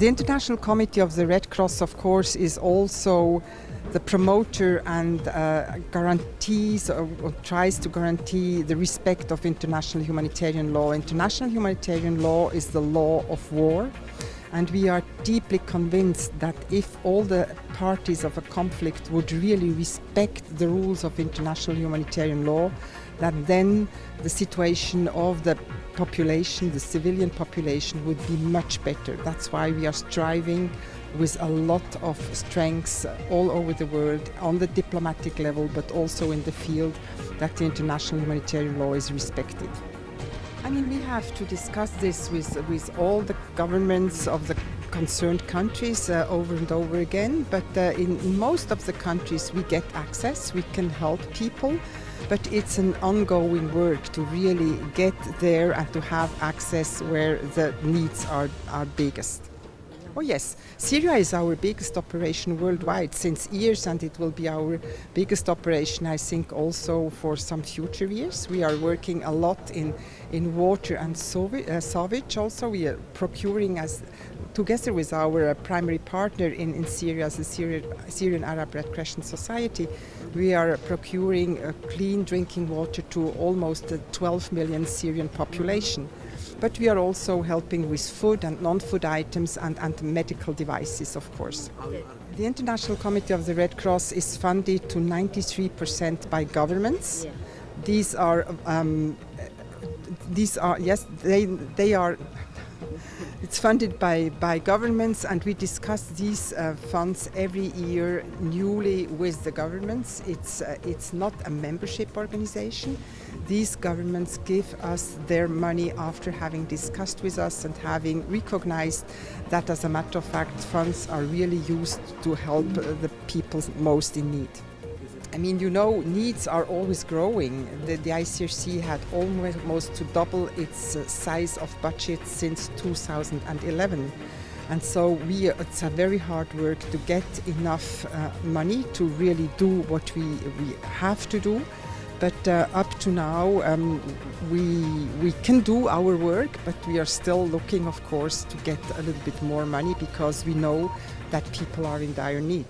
The International Committee of the Red Cross, of course, is also the promoter and guarantees or tries to guarantee the respect of international humanitarian law. International humanitarian law is the law of war, and we are deeply convinced that if all the parties of a conflict would really respect the rules of international humanitarian law, that then the situation of the population, the civilian population, would be much better. That's why we are striving with a lot of strengths all over the world, on the diplomatic level, but also in the field, that the international humanitarian law is respected. I mean, we have to discuss this with all the governments of the concerned countries over and over again, but in most of the countries we get access, we can help people, but it's an ongoing work to really get there and to have access where the needs are biggest. Oh yes, Syria is our biggest operation worldwide since years, and it will be our biggest operation, I think, also for some future years. We are working a lot in water and sewage also. We are procuring, together with our primary partner in Syria, the Syrian Arab Red Crescent Society, we are procuring clean drinking water to almost the 12 million Syrian population. But we are also helping with food and non-food items and medical devices, of course. The International Committee of the Red Cross is funded to 93% by governments. Yeah. These are yes, they are. It's funded by governments, and we discuss these funds every year newly with the governments. It's not a membership organization. These governments give us their money after having discussed with us and having recognized that, as a matter of fact, funds are really used to help the people most in need. I mean, you know, needs are always growing. The ICRC had almost to double its size of budget since 2011. And so it's a very hard work to get enough money to really do what we have to do. But up to now, we can do our work, but we are still looking, of course, to get a little bit more money because we know that people are in dire need.